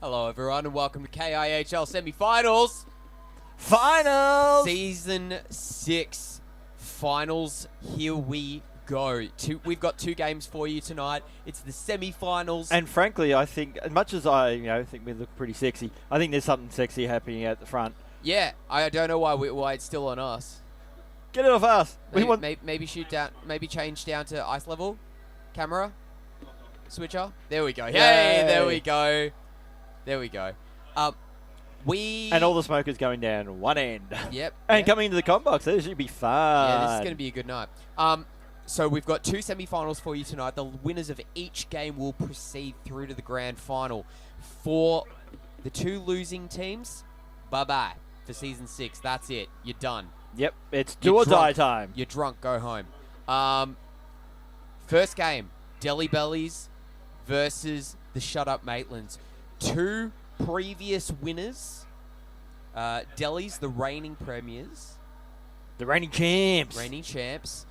Hello, everyone, and welcome to KIHL semi-finals. Finals! Season 6 finals. Here we go. We've got 2 games for you tonight. It's the semi-finals. And frankly, I think, as much as I think we look pretty sexy, I think there's something sexy happening at the front. Yeah, I don't know why it's still on us. Get it off us. Maybe shoot down. Maybe change down to ice level. Camera. Switcher. There we go. Yay. Hey, there we go. There we go. And all the smokers going down one end. Yep. And coming into the comp box, this should be fun. Yeah, this is going to be a good night. So we've got 2 semi-finals for you tonight. The winners of each game will proceed through to the grand final. For the 2 losing teams, bye-bye for Season 6. That's it. You're done. Yep, it's do or die time. You're drunk. Go home. First game, Delhi Bellies versus the Shut Up Maitlands. 2 previous winners. Delhi's the reigning premiers. The reigning champs.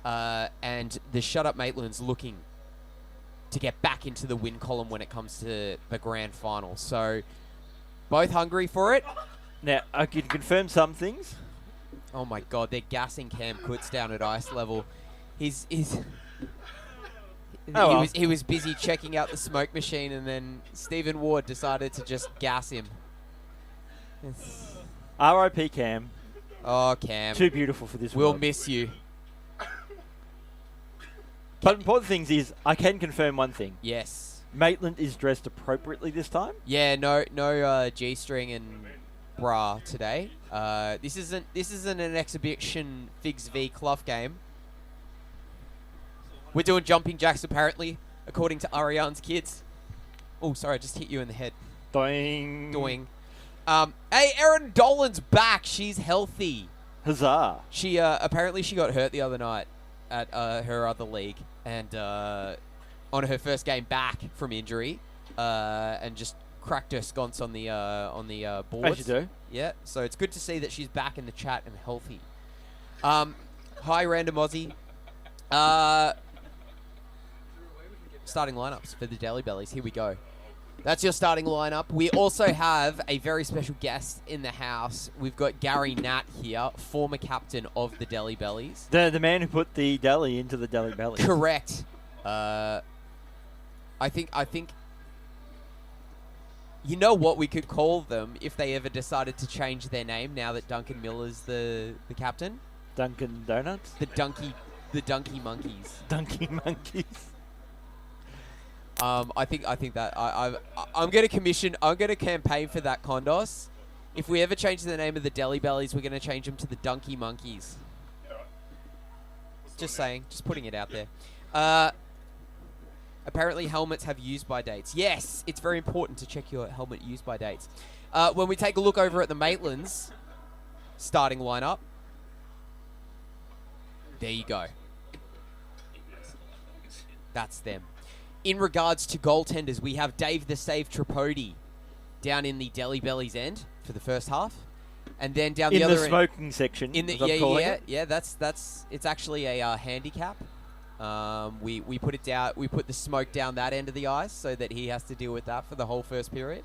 And the Shut Up Maitlands looking to get back into the win column when it comes to the grand final. So, both hungry for it. Now, I can confirm some things. Oh my God, they're gassing Cam Kutz down at ice level. He was busy checking out the smoke machine, and then Stephen Ward decided to just gas him. R.I.P. Cam. Oh, Cam. Too beautiful for this We'll world. miss you. But important things is, I can confirm one thing. Yes. Maitland is dressed appropriately this time. Yeah, no G-string and bra today. This isn't an exhibition Figs v Clough game. We're doing jumping jacks apparently, according to Ariane's kids. Oh, sorry, I just hit you in the head. Doing. Doing. Hey, Erin Dolan's back. She's healthy. Huzzah. She apparently she got hurt the other night at her other league, and on her first game back from injury, and just cracked her sconce on the boards. As you do. Yeah, so it's good to see that she's back in the chat and healthy. Hi, Random Aussie. Starting lineups for the Delhi Bellies. Here we go. That's your starting lineup. We also have a very special guest in the house. We've got Gary Nat here, former captain of the Delhi Bellies. The man who put the Delhi into the Delhi Bellies. Correct. I think you know what we could call them if they ever decided to change their name now that Duncan Miller's the captain? Dunkin' Donuts? The Donkey Monkeys. Donkey Monkeys. I think that I'm going to campaign for that, Kondos. If we ever change the name of the Delhi Bellies, we're going to change them to the Donkey Monkeys. Just saying, just putting it out there. Apparently helmets have use-by dates. Yes, it's very important to check your helmet use-by dates. When we take a look over at the Maitlands starting lineup, there you go. That's them. In regards to goaltenders, we have Dave the Save Tripodi down in the Delhi Bellies end for the first half, and then down the other end, in the smoking section. That's it's actually a handicap. We put it down. We put the smoke down that end of the ice so that he has to deal with that for the whole first period.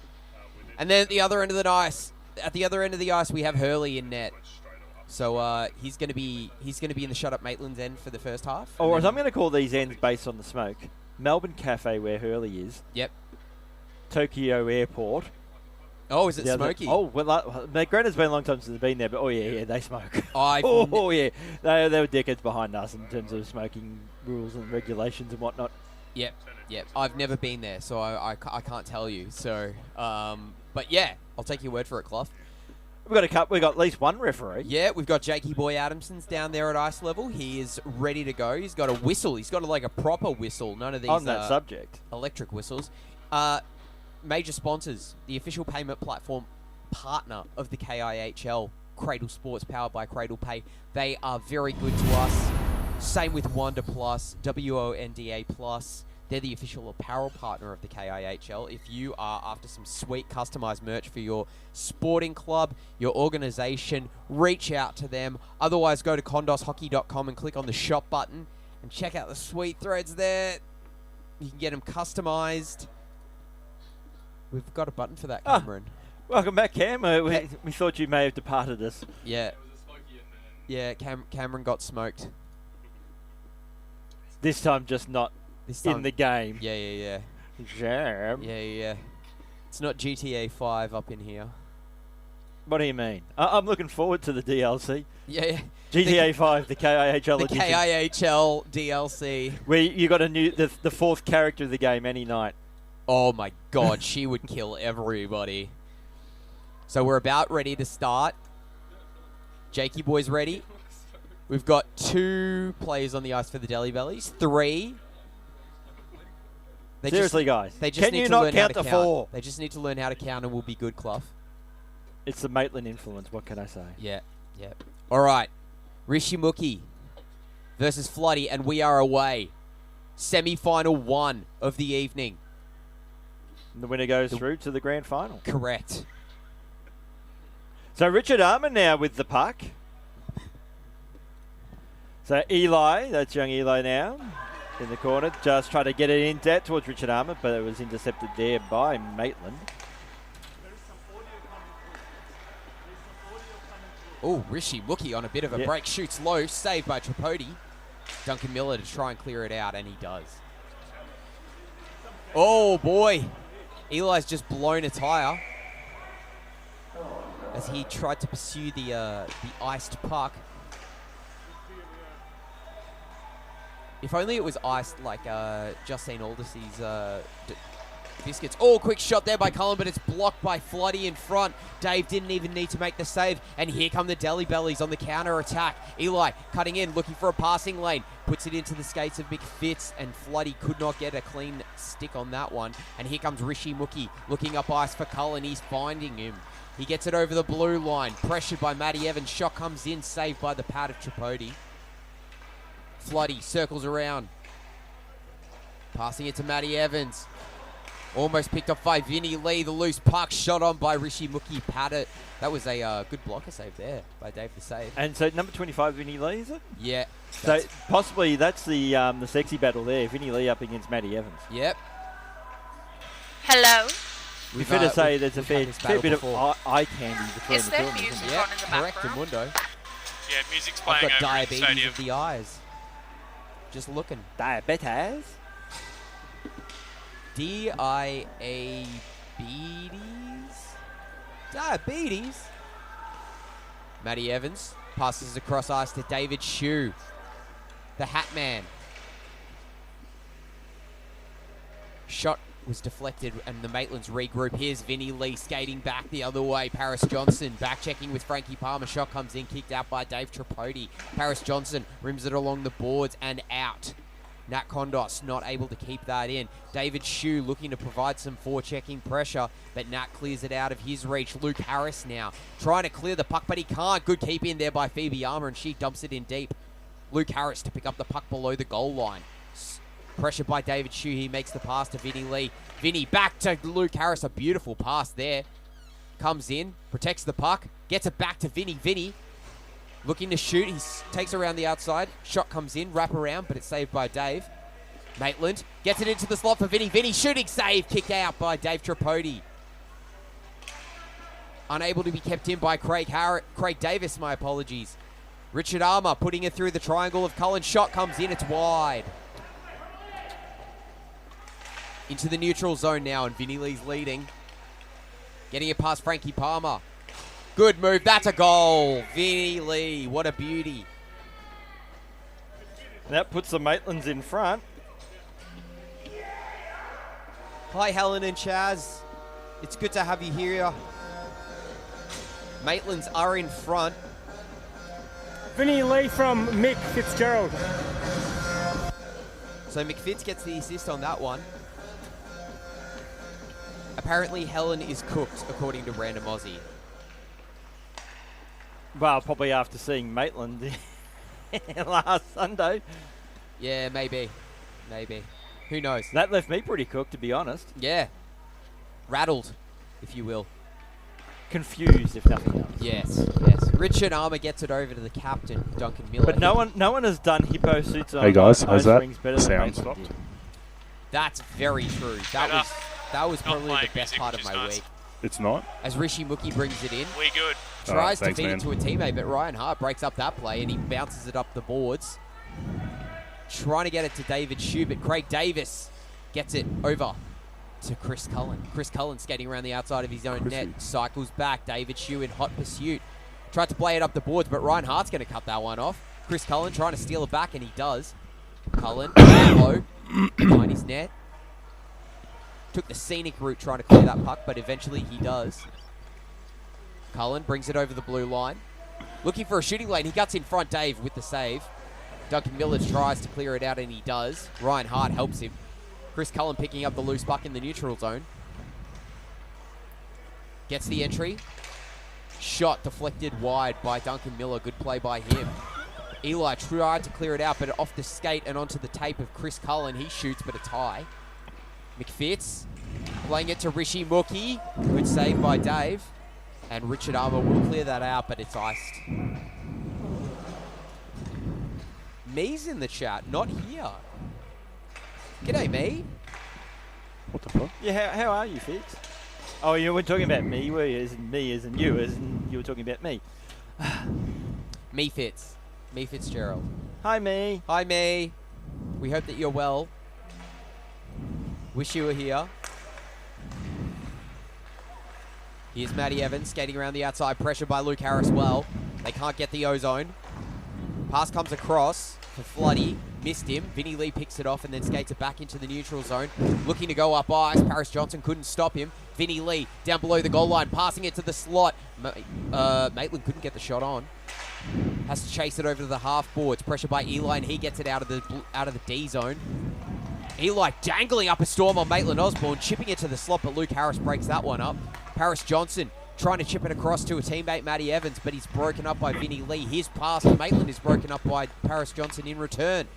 And then at the other end of the ice, we have Hurley in net. So he's going to be in the Shut Up Maitlands end for the first half. Or as I'm going to call these ends based on the smoke. Melbourne Cafe, where Hurley is. Yep. Tokyo Airport. Oh, is it smoky? Well, granted, it's been a long time since they've been there, but they smoke. Yeah. They were decades behind us in terms of smoking rules and regulations and whatnot. Yep. I've never been there, so I can't tell you. So, but yeah, I'll take your word for it, Clough. We've got at least one referee. Yeah, we've got Jakey Boy Adamson's down there at ice level. He is ready to go. He's got a whistle. He's got a proper whistle. None of these on that subject. Electric whistles. Major sponsors, the official payment platform partner of the KIHL, Cradle Sports, powered by Cradle Pay. They are very good to us. Same with Wanda Plus, WONDA Plus. They're the official apparel partner of the KIHL. If you are after some sweet customized merch for your sporting club, your organization, reach out to them. Otherwise, go to kondoshockey.com and click on the shop button and check out the sweet threads there. You can get them customized. We've got a button for that, Ah. Cameron. Welcome back, Cam. We thought you may have departed us. Yeah. Yeah, Cameron got smoked. This time just not This time. in the game. Yeah. Jam. Yeah. It's not GTA 5 up in here. What do you mean? I'm looking forward to the DLC. Yeah. GTA 5, the KIHL The edition. KIHL DLC. Where you got the fourth character of the game any night. Oh my god, she would kill everybody. So we're about ready to start. Jakey boys ready. We've got 2 players on the ice for the Deli Bellies. 3. Seriously, guys. They just Can need you to not learn how count to to count. 4? They just need to learn how to count and we'll be good, Clough. It's the Maitland influence. What can I say? Yeah. All right. Rishimuki versus Floody, and we are away. Semi-final 1 of the evening. And the winner goes through to the grand final. Correct. So Richard Armour now with the puck. So Eli, that's young Eli now, in the corner, just trying to get it in debt towards Richard Armour, but it was intercepted there by Maitland. Oh, Rishimuki on a bit of a break, shoots low, saved by Tripodi. Duncan Miller to try and clear it out, and he does. Oh boy, Eli's just blown a tire as he tried to pursue the iced puck. If only it was iced like Justine Aldersey's biscuits. Oh, quick shot there by Cullen, but it's blocked by Floody in front. Dave didn't even need to make the save. And here come the Deli Bellies on the counter attack. Eli cutting in, looking for a passing lane. Puts it into the skates of McFitz, and Floody could not get a clean stick on that one. And here comes Rishimuki looking up ice for Cullen. He's finding him. He gets it over the blue line. Pressured by Matty Evans. Shot comes in, saved by the pad of Tripodi. Floody circles around. Passing it to Matty Evans. Almost picked up by Vinny Lee. The loose puck shot on by Rishimuki. Padded. That was a good blocker save there by Dave to save. And so number 25, Vinny Lee, is it? Yeah. So possibly that's the sexy battle there. Vinny Lee up against Matty Evans. Yep. Hello. We've fair to say there's a fair bit before. of eye candy between Is the there two of them, music isn't on there? in the Correct, background? Mundo. Yeah, music's I've playing got over in the diabetes stadium. of the eyes. Just looking. Diabetes? D-I-A-B-E-D-S? Diabetes? Matty Evans passes across ice to David Shue, the Hat Man. Shot was deflected and the Maitlands regroup. Here's Vinny Lee skating back the other way. Paris Johnson back checking with Frankie Palmer. Shot comes in, kicked out by Dave Tripodi. Paris Johnson rims it along the boards and out. Nat Kondos not able to keep that in. David Shue looking to provide some forechecking pressure, but Nat clears it out of his reach. Luke Harris now trying to clear the puck, but he can't. Good keep in there by Phoebe Armour, and she dumps it in deep. Luke Harris to pick up the puck below the goal line. Pressure by David Shue. He makes the pass to Vinny Lee. Vinny back to Luke Harris. A beautiful pass there. Comes in, protects the puck, gets it back to Vinny. Vinny looking to shoot. He takes around the outside. Shot comes in, wrap around, but it's saved by Dave. Maitland gets it into the slot for Vinny. Vinny shooting save, kicked out by Dave Tripodi. Unable to be kept in by Craig Davis, my apologies. Richard Armour putting it through the triangle of Cullen. Shot comes in, it's wide. Into the neutral zone now, and Vinny Lee's leading. Getting it past Frankie Palmer. Good move, that's a goal. Vinny Lee, what a beauty. That puts the Maitlands in front. Hi, Helen and Chaz. It's good to have you here. Maitlands are in front. Vinny Lee from Mick Fitzgerald. So McFitz gets the assist on that one. Apparently Helen is cooked, according to Random Aussie. Well, probably after seeing Maitland last Sunday. Yeah, maybe. Maybe. Who knows? That left me pretty cooked, to be honest. Yeah. Rattled, if you will. Confused, if nothing else. Yes, yes. Richard Armour gets it over to the captain, Duncan Miller. But no one has done hippo suits on Hey guys, ice how's that? rings better than Sound Maitland stopped. did. That's very true. That was That was Not probably the playing best music, part which of is my nice. week. It's not. As Rishi Mookie brings it in, We good. tries thanks, to feed man. it to a teammate, but Ryan Hart breaks up that play and he bounces it up the boards. Trying to get it to David Shue, but Craig Davis gets it over to Chris Cullen. Chris Cullen skating around the outside of his own net, cycles back. David Shue in hot pursuit. Tried to play it up the boards, but Ryan Hart's going to cut that one off. Chris Cullen trying to steal it back, and he does. Cullen, low, behind his net. Took the scenic route trying to clear that puck, but eventually he does. Cullen brings it over the blue line. Looking for a shooting lane. He guts in front, Dave, with the save. Duncan Miller tries to clear it out, and he does. Ryan Hart helps him. Chris Cullen picking up the loose puck in the neutral zone. Gets the entry. Shot deflected wide by Duncan Miller. Good play by him. Eli tried to clear it out, but off the skate and onto the tape of Chris Cullen. He shoots, but a tie. McFitz playing it to Rishi Mookie. Good save by Dave. And Richard Armour will clear that out, but it's iced. Me's in the chat, not here. G'day, Me. What the fuck? Yeah, how are you, Fitz? Oh, you were talking about me, were you? As in me, as in you, as in you were talking about me. Me Fitz. Me Fitzgerald. Hi, me. Hi, Me. We hope that you're well. Wish you were here. Here's Matty Evans skating around the outside, pressured by Luke Harris well. They can't get the ozone. Pass comes across for Floody. Missed him. Vinny Lee picks it off and then skates it back into the neutral zone. Looking to go up ice. Paris Johnson couldn't stop him. Vinny Lee down below the goal line, passing it to the slot. Maitland couldn't get the shot on. Has to chase it over to the half boards. Pressure by Eli, and he gets it out of the D zone. Eli dangling up a storm on Maitland Osborne, chipping it to the slot, but Luke Harris breaks that one up. Paris Johnson trying to chip it across to a teammate, Matty Evans, but he's broken up by Vinny Lee. His pass to Maitland is broken up by Paris Johnson in return.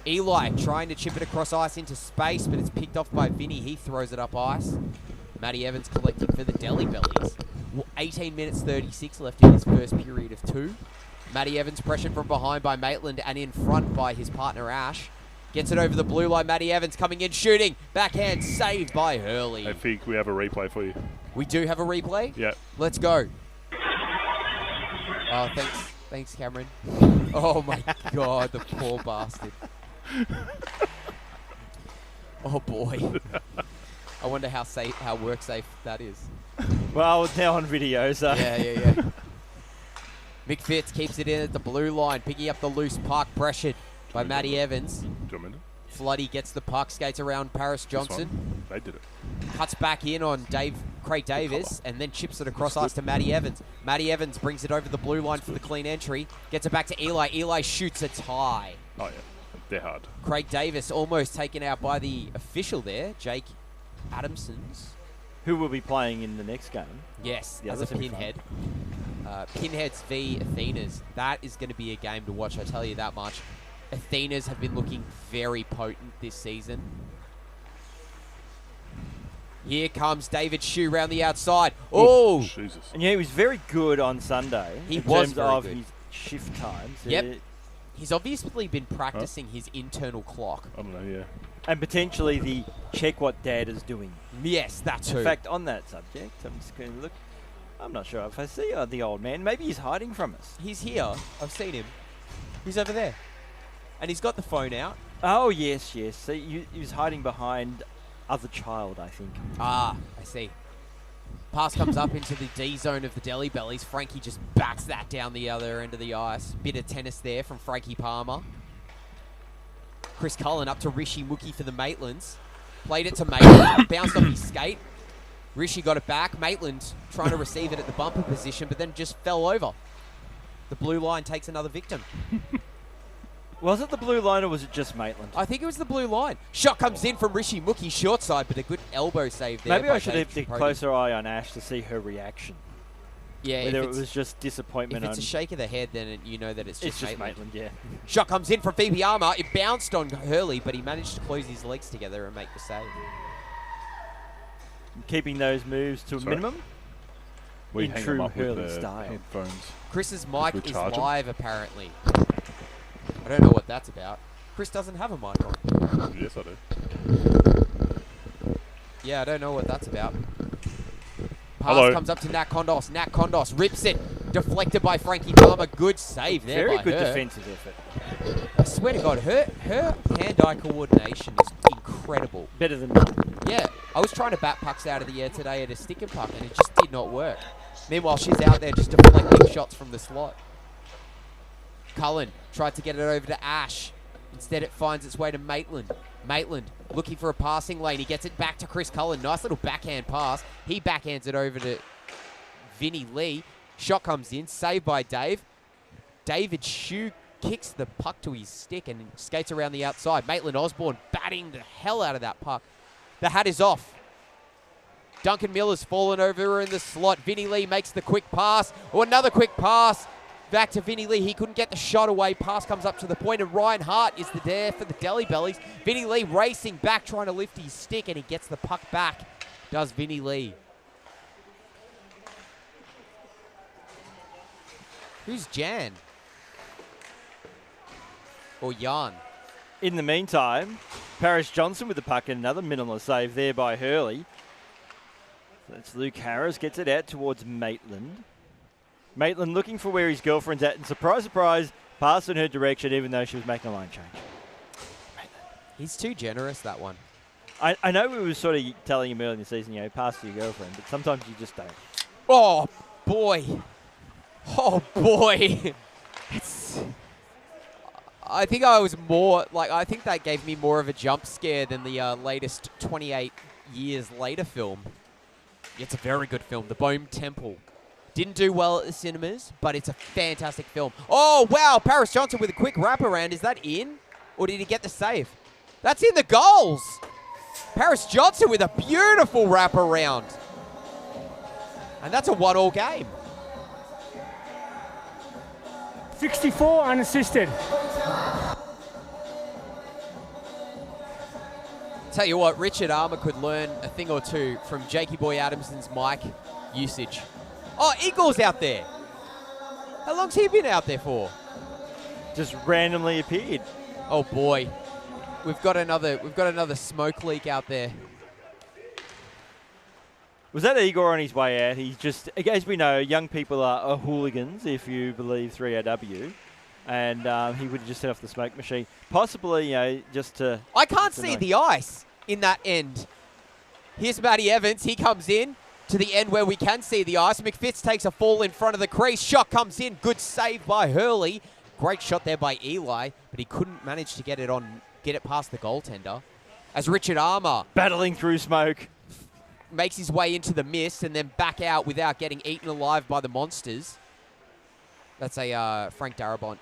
Eli trying to chip it across ice into space, but it's picked off by Vinny. He throws it up ice. Matty Evans collecting for the Delhi Bellies. 18 minutes 36 left in his first period of 2. Matty Evans pressured from behind by Maitland and in front by his partner Ash. Gets it over the blue line. Matty Evans coming in, shooting. Backhand saved by Hurley. I think we have a replay for you. We do have a replay? Yeah. Let's go. Oh, thanks. Thanks, Cameron. Oh, my God, the poor bastard. Oh, boy. I wonder how work safe that is. Well, it's now on video, so. Yeah. McFitz keeps it in at the blue line, picking up the loose puck, pressured by Matty Evans. Do you want me to? Floody gets the puck, skates around Paris Johnson. They did it. Cuts back in on Craig Davis and then chips it across ice to Matty Evans. Matty Evans brings it over the blue line for the clean entry. Gets it back to Eli. Eli shoots a tie. Oh, yeah. They're hard. Craig Davis almost taken out by the official there, Jake Adamsons. Who will be playing in the next game? Yes, Yeah, as a that's gonna be Pinhead. Pinheads v Athenas. That is going to be a game to watch, I tell you that much. Athenas have been looking very potent this season. Here comes David Shue round the outside. Oh! Jesus. And yeah, he was very good on Sunday. He in was terms very of good. his shift times. Yep. He's obviously been practicing his internal clock. I don't know, yeah. And potentially the check what dad is doing. Yes, that too. In fact, on that subject, I'm just going to look. I'm not sure if I see the old man. Maybe he's hiding from us. He's here. I've seen him. He's over there. And he's got the phone out. Oh, yes. So he was hiding behind other child, I think. Ah, I see. Pass comes up into the D zone of the Delhi Bellies. Frankie just backs that down the other end of the ice. Bit of tennis there from Frankie Palmer. Chris Cullen up to Rishi Mookie for the Maitlands. Played it to Maitland. Bounced off his skate. Rishi got it back. Maitland trying to receive it at the bumper position, but then just fell over. The blue line takes another victim. Was it the blue line or was it just Maitland? I think it was the blue line. Shot comes in from Rishi Mookie, short side, but a good elbow save there. Maybe by I should Dave have a Tripodi. closer eye on Ash to see her reaction. Yeah, Whether if it it's, was just disappointment if it's on. a shake of the head, then you know that it's just Maitland, yeah. Shot comes in from Phoebe Armour. It bounced on Hurley, but he managed to close his legs together and make the save. Keeping those moves to a Sorry? minimum. We In hang true them up Hurley with the style. headphones. Chris's mic we is charge 'em? live, apparently. I don't know what that's about. Chris doesn't have a mic on. Yes, I do. Yeah, I don't know what that's about. Pass Hello. comes up to Nat Kondos. Nat Kondos rips it. Deflected by Frankie Palmer. Good save there Very by good her. defensive effort. I swear to God, her hand-eye coordination is incredible. Better than none. Yeah, I was trying to bat pucks out of the air today at a stick and puck, and it just did not work. Meanwhile, she's out there just deflecting shots from the slot. Cullen tried to get it over to Ash. Instead, it finds its way to Maitland. Maitland looking for a passing lane. He gets it back to Chris Cullen. Nice little backhand pass. He backhands it over to Vinny Lee. Shot comes in. Saved by Dave. David Shue kicks the puck to his stick and skates around the outside. Maitland Osborne batting the hell out of that puck. The hat is off. Duncan Miller's fallen over in the slot. Vinny Lee makes the quick pass. Oh, another quick pass. Back to Vinny Lee. He couldn't get the shot away. Pass comes up to the point, and Ryan Hart is there for the Delhi Bellies. Vinny Lee racing back, trying to lift his stick, and he gets the puck back. Does Vinny Lee. Who's Jan? Or Jan? In the meantime, Paris Johnson with the puck and another minimal save there by Hurley. That's Luke Harris, gets it out towards Maitland. Maitland looking for where his girlfriend's at, and surprise, surprise, pass in her direction even though she was making a line change. He's too generous, that one. I know we were sort of telling him earlier in the season, you know, pass to your girlfriend, but sometimes you just don't. Oh, boy. Oh, boy. I think I was more, I think that gave me more of a jump scare than the latest 28 years later film. It's a very good film, The Bone Temple. Didn't do well at the cinemas, but it's a fantastic film. Oh, wow, Paris Johnson with a quick wraparound. Is that in? Or did he get the save? That's in the goals. Paris Johnson with a beautiful wraparound. And that's a 1-all game. 64 unassisted. Tell you what, Richard Armour could learn a thing or two from Jakey Boy Adamson's mic usage. Oh, Eagle's out there. How long's he been out there for? Just randomly appeared. Oh boy, we've got another smoke leak out there. Was that Igor on his way out? He's just, as we know, young people are hooligans, if you believe 3AW. And he would have just set off the smoke machine. Possibly, you know, just to... I can't see the ice in that end. Here's Matty Evans. He comes in to the end where we can see the ice. McFitz takes a fall in front of the crease. Shot comes in. Good save by Hurley. Great shot there by Eli, but he couldn't manage to get it past the goaltender. As Richard Armour battling through smoke makes his way into the mist and then back out without getting eaten alive by the monsters. That's a Frank Darabont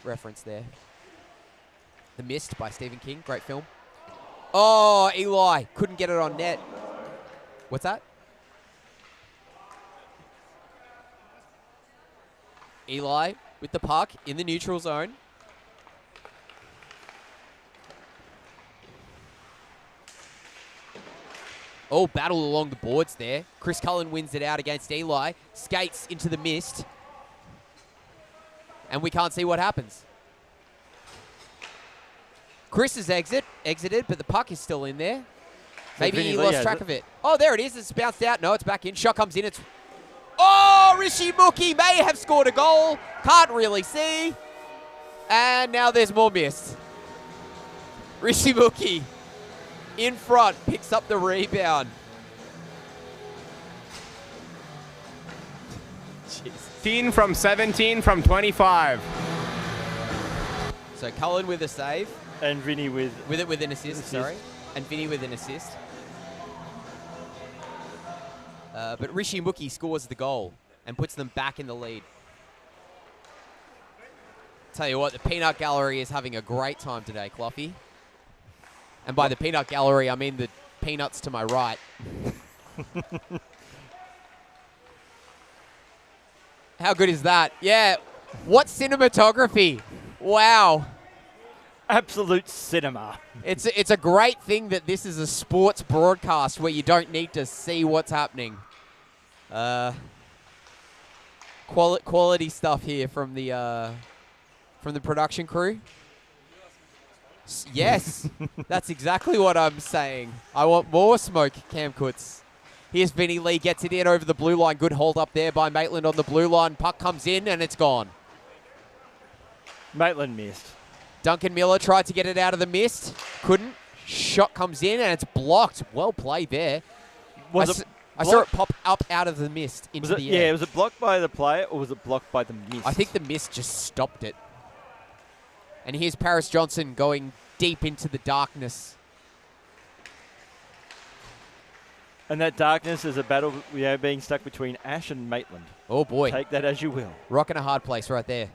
reference there. The Mist by Stephen King. Great film. Oh, Eli couldn't get it on net. What's that? Eli with the puck in the neutral zone. Oh, battle along the boards there. Chris Cullen wins it out against Eli. Skates into the mist. And we can't see what happens. Chris has exited, but the puck is still in there. Maybe he lost track of it. Oh, there it is. It's bounced out. No, it's back in. Shot comes in. It's... Oh, Rishi Mookie may have scored a goal. Can't really see. And now there's more mist. Rishi Mookie in front picks up the rebound. Jeez. 17 from 17 from 25. So Cullen with a save. and Vinny with an assist, sorry. And Vinny with an assist. But Rishi Mookie scores the goal and puts them back in the lead. Tell you what, the Peanut Gallery is having a great time today, Cloughy. And by the Peanut Gallery, I mean the peanuts to my right. How good is that? Yeah. What cinematography? Wow. absolute cinema. It's a great thing that this is a sports broadcast where you don't need to see what's happening. Quality stuff here from the production crew. Yes, that's exactly what I'm saying. I want more smoke, Cam Kutz. Here's Vinny Lee, gets it in over the blue line. Good hold up there by Maitland on the blue line. Puck comes in and it's gone. Maitland missed. Duncan Miller tried to get it out of the mist. Couldn't. Shot comes in and it's blocked. Well played there. I saw it pop up out of the mist into the air. Yeah, was it blocked by the player or was it blocked by the mist? I think the mist just stopped it. And here's Paris Johnson going deep into the darkness. And that darkness is a battle, being stuck between Ash and Maitland. Oh boy. Take that as you will. Rock in a hard place right there.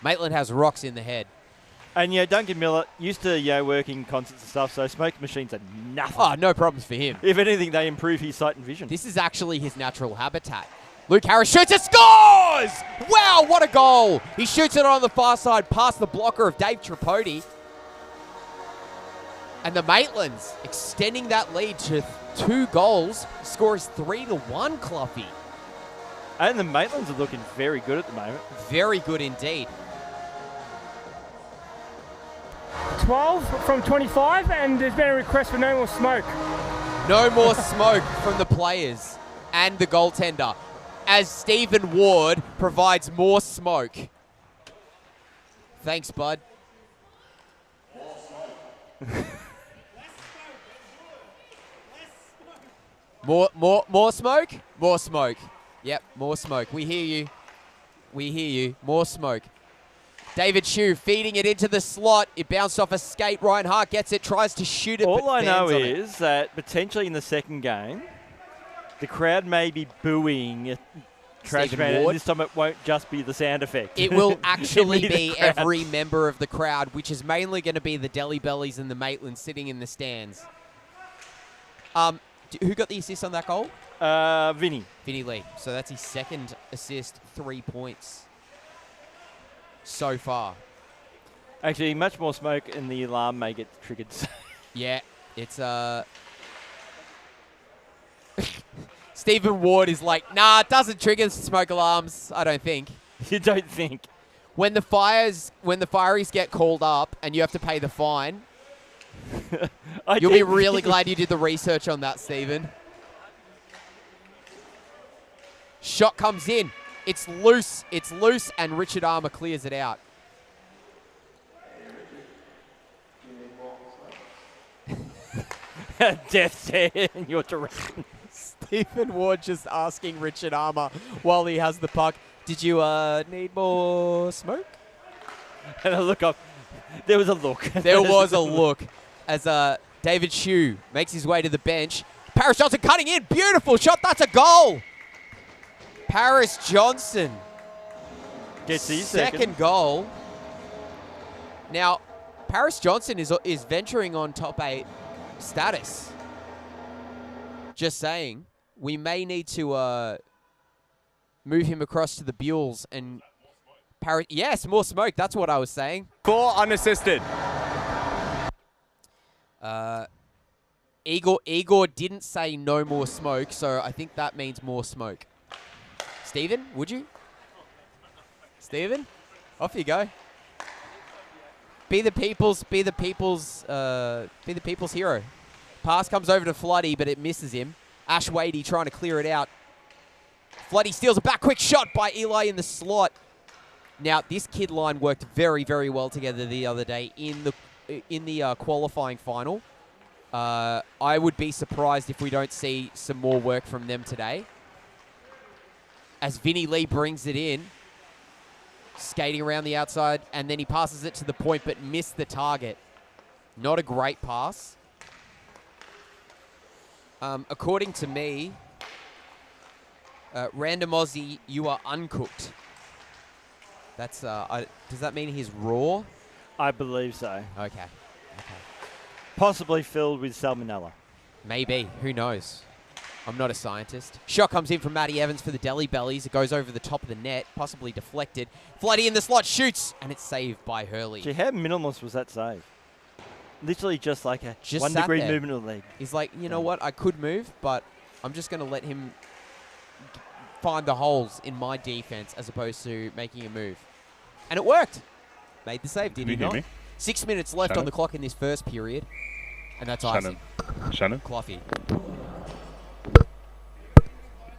Maitland has rocks in the head. And, Duncan Miller used to, working concerts and stuff, so smoke machines are nothing. Oh, no problems for him. If anything, they improve his sight and vision. This is actually his natural habitat. Luke Harris shoots and scores! Wow, what a goal! He shoots it on the far side past the blocker of Dave Tripodi. And the Maitlands extending that lead to 2 goals. Score is 3-1, Cluffy. And the Maitlands are looking very good at the moment. Very good indeed. 12 from 25, and there's been a request for no more smoke. No more smoke from the players and the goaltender as Stephen Ward provides more smoke. Thanks, bud. More smoke? More smoke. Yep, more smoke. We hear you. We hear you. More smoke. David Shue feeding it into the slot. It bounced off a skate. Ryan Hart gets it, tries to shoot it. All but I know fans on it. is that potentially in the second game, the crowd may be booing Trash Stephen Man, and Ward. this time it won't just be the sound effect. It will actually the be crowd. every member of the crowd, which is mainly going to be the Deli Bellies and the Maitlands sitting in the stands. Who got the assist on that goal? Vinny. Vinny Lee. So that's his second assist, 3 points so far. Actually, much more smoke and the alarm may get triggered. Yeah, it's Stephen Ward is like, nah, it doesn't trigger smoke alarms, I don't think. You don't think? When the fireys get called up and you have to pay the fine, you'll be really glad you did the research on that, Stephen. Shot comes in. It's loose, and Richard Armour clears it out. Death stare in your direction. Stephen Ward just asking Richard Armour while he has the puck, did you need more smoke? And I look up. There was a look. There was a look as David Shue makes his way to the bench. Paris Johnson cutting in. Beautiful shot. That's a goal. Paris Johnson Gets his second goal. Now, Paris Johnson is venturing on top 8 status. Just saying, we may need to move him across to the Buells and Paris. Yes, more smoke. That's what I was saying. 4 unassisted. Igor didn't say no more smoke, so I think that means more smoke. Stephen, would you? Stephen, off you go. Be the people's hero. Pass comes over to Floody, but it misses him. Ash Wadey trying to clear it out. Floody steals a back, quick shot by Eli in the slot. Now, this kid line worked very, very well together the other day in the qualifying final. I would be surprised if we don't see some more work from them today. As Vinny Lee brings it in, skating around the outside, and then he passes it to the point but missed the target. Not a great pass. According to me, Random Aussie, you are uncooked. That's does that mean he's raw? I believe so. Okay. Possibly filled with salmonella. Maybe. Who knows? I'm not a scientist. Shot comes in from Matty Evans for the Deli Bellies. It goes over the top of the net, possibly deflected. Floody in the slot, shoots, and it's saved by Hurley. Gee, how minimalist was that save? Literally just like a Just 1 sat degree there. movement of the leg. He's like, you know what? I could move, but I'm just going to let him find the holes in my defense as opposed to making a move. And it worked. made the save, did Can you he hear not? me? 6 minutes left on Shannon? the clock in this first period. And that's Shannon. icing. Shannon? Cloughy.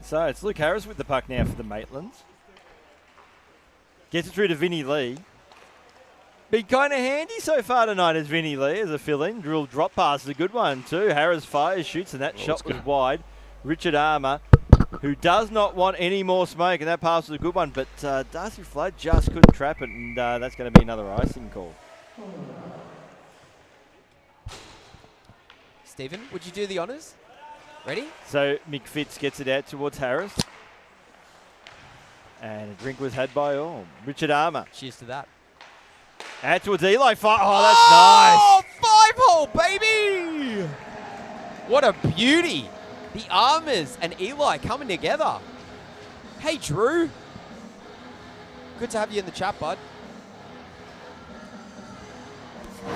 So it's Luke Harris with the puck now for the Maitlands. Gets it through to Vinny Lee. Been kind of handy so far tonight as Vinny Lee as a fill-in. Drill drop pass is a good one too. Harris fires, shoots, and that shot was good. wide. Richard Armour, who does not want any more smoke, and that pass was a good one, but Darcy Flood just couldn't trap it, and that's going to be another icing call. Stephen, would you do the honours? Ready? So Mick Fitz gets it out towards Harris. And a drink was had by all. Richard Armour. Cheers to that. Out towards Eli. Oh, that's Oh, 5-hole, baby! What a beauty. The Armours and Eli coming together. Hey, Drew. Good to have you in the chat, bud.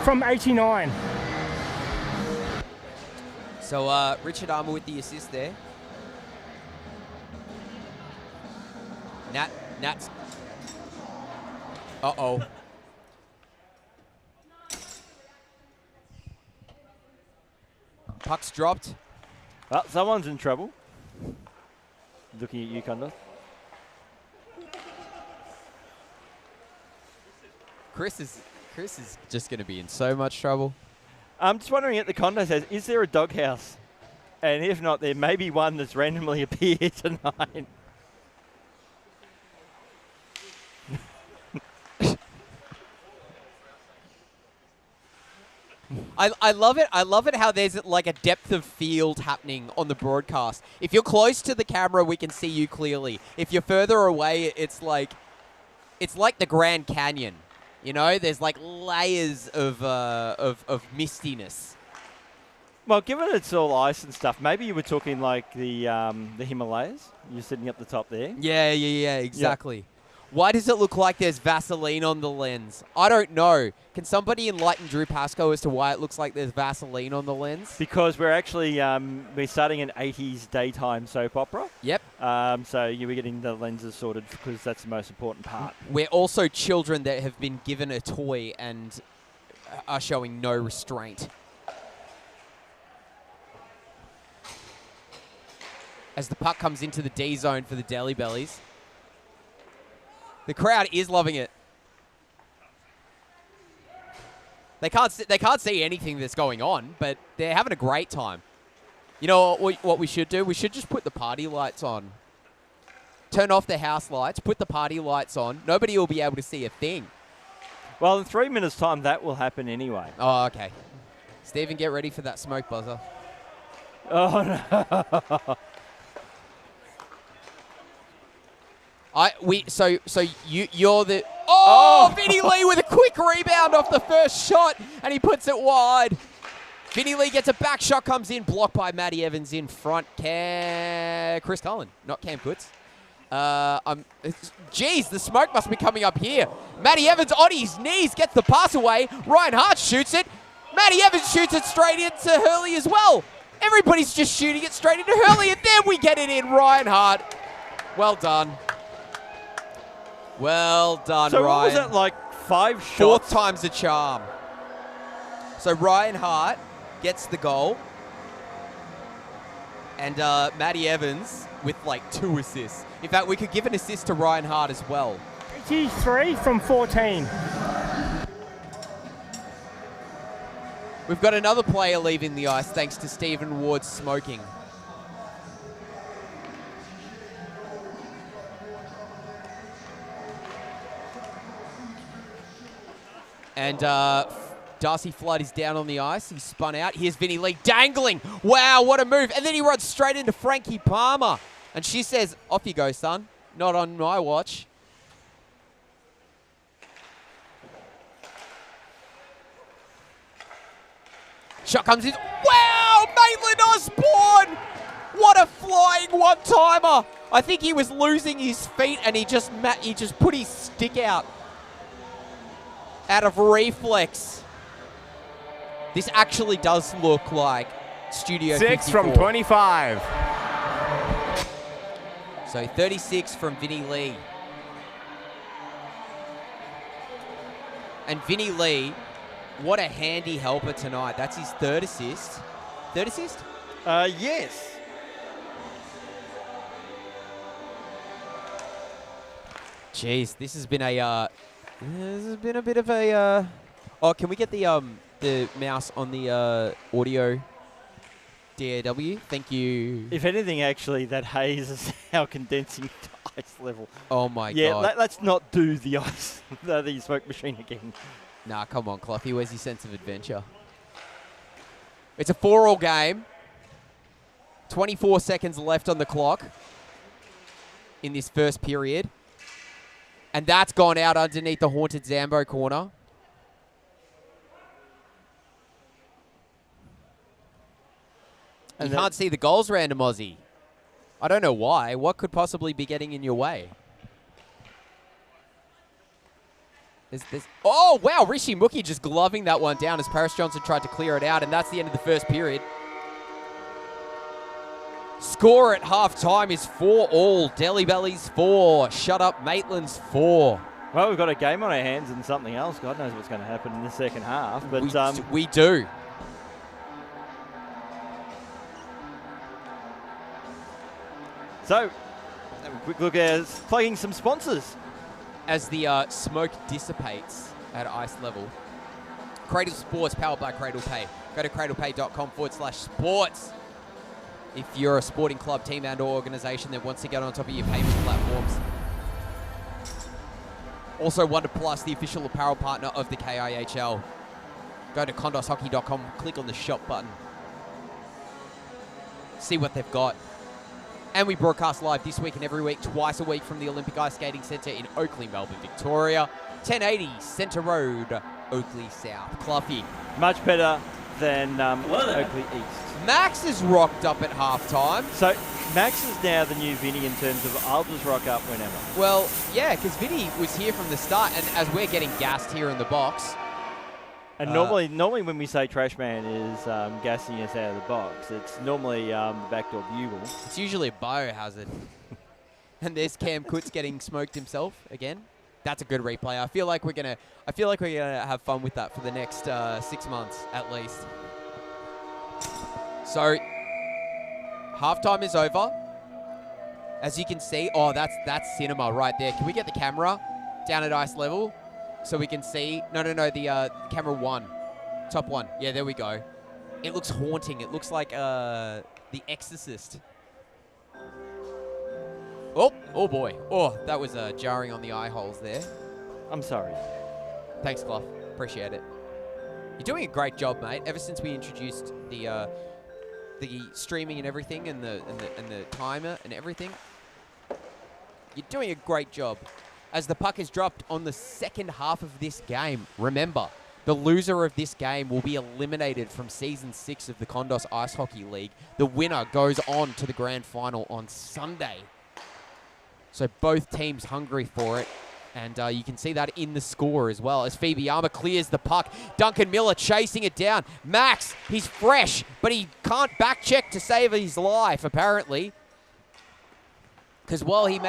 From 89. So, Richard Armour with the assist there. Nat's. Uh-oh. Puck's dropped. nice. Well, someone's in trouble. Looking at you, Kondos. Chris is just going to be in so much trouble. I'm just wondering at the Kondos house, is there a doghouse? And if not, there may be one that's randomly appeared tonight. I love it. I love it how there's like a depth of field happening on the broadcast. If you're close to the camera, we can see you clearly. If you're further away, it's like the Grand Canyon. You know, there's like layers of mistiness. Well, given it's all ice and stuff, maybe you were talking like the Himalayas. You're sitting up the top there. Yeah, exactly. Why does it look like there's Vaseline on the lens? I don't know. Can somebody enlighten Drew Pascoe as to why it looks like there's Vaseline on the lens? Because we're actually we're starting an 80s daytime soap opera. Yep. So you were getting the lenses sorted because that's the most important part. We're also children that have been given a toy and are showing no restraint. As the puck comes into the D zone for the Deli Bellies. The crowd is loving it. They can't see anything that's going on, but they're having a great time. You know what we should do? We should just put the party lights on. Turn off the house lights, put the party lights on. Nobody will be able to see a thing. Well, in 3 minutes' time, that will happen anyway. Oh, okay. Stephen, get ready for that smoke buzzer. Oh, no. You're the... Oh, Vinny Lee with a quick rebound off the first shot, and he puts it wide. Vinny Lee gets a back shot, comes in, blocked by Matty Evans in front. Chris Cullen, not Cam Kutz. Geez, the smoke must be coming up here. Matty Evans on his knees, gets the pass away. Ryan Hart shoots it. Matty Evans shoots it straight into Hurley as well. Everybody's just shooting it straight into Hurley, and then we get it in. Ryan Hart. Well done. Well done, So Ryan. what was that, like 5 shots? Fourth time's a charm. So Ryan Hart gets the goal. And Matty Evans with like 2 assists. In fact, we could give an assist to Ryan Hart as well. 83 from 14. We've got another player leaving the ice thanks to Stephen Ward smoking. And Darcy Flood is down on the ice. He's spun out. Here's Vinny Lee dangling. Wow, what a move. And then he runs straight into Frankie Palmer. And she says, off you go, son. Not on my watch. Shot comes in. Wow, Maitland Osborne. What a flying one-timer. I think he was losing his feet and he just put his stick out of reflex. This actually does look like Studio 6 54. from 25. So 36 from Vinny Lee. And Vinny Lee, what a handy helper tonight. That's his third assist. Third assist? Yes. Jeez, this has been a bit of a. Oh, can we get the mouse on the audio DAW? Thank you. If anything, actually, that haze is now condensing to ice level. Oh my Yeah, god. let's not do the ice, the smoke machine again. Nah, come on, Cloughy. Where's your sense of adventure? It's a 4-all game. 24 seconds left on the clock in this first period. And that's gone out underneath the haunted Zambo corner. And You can't see the goals random, Aussie. I don't know why. What could possibly be getting in your way? Oh, wow. Rishi Mookie just gloving that one down as Paris Johnson tried to clear it out, and that's the end of the first period. Score at halftime is 4-all. Delhi Bellies 4. Shut Up Maitlands 4. Well, we've got a game on our hands and something else. God knows what's going to happen in the second half. But we do. So, have a quick look at plugging some sponsors. As the smoke dissipates at ice level. Cradle Sports, powered by Cradle Pay. Go to cradlepay.com/sports. If you're a sporting club, team and or organisation that wants to get on top of your payment platforms. Also, Wonder Plus, the official apparel partner of the KIHL. Go to kondoshockey.com, click on the shop button. See what they've got. And we broadcast live this week and every week, twice a week from the Olympic Ice Skating Centre in Oakley, Melbourne, Victoria. 1080 Centre Road, Oakley South. Cloughy. Much better than Oakley East. Max is rocked up at halftime. So, Max is now the new Vinny in terms of I'll just rock up whenever. Well, yeah, because Vinny was here from the start, and as we're getting gassed here in the box. And normally when we say Trash Man is gassing us out of the box, it's normally the backdoor bugle. It's usually a biohazard. And there's Cam Kutz getting smoked himself again. That's a good replay. I feel like we're gonna have fun with that for the next 6 months at least. So halftime is over. As you can see, oh, that's cinema right there. Can we get the camera down at ice level so we can see? No, the camera one, top one. Yeah, there we go. It looks haunting. It looks like The Exorcist. Oh boy. Oh, that was jarring on the eye holes there. I'm sorry. Thanks, Clough. Appreciate it. You're doing a great job, mate. Ever since we introduced the streaming and everything, and the timer and everything, you're doing a great job. As the puck is dropped on the second half of this game, remember, the loser of this game will be eliminated from Season 6 of the Kondos Ice Hockey League. The winner goes on to the grand final on Sunday. So both teams hungry for it. And you can see that in the score as well. As Phoebe Armour clears the puck. Duncan Miller chasing it down. Max, he's fresh, but he can't back check to save his life, apparently. Because while he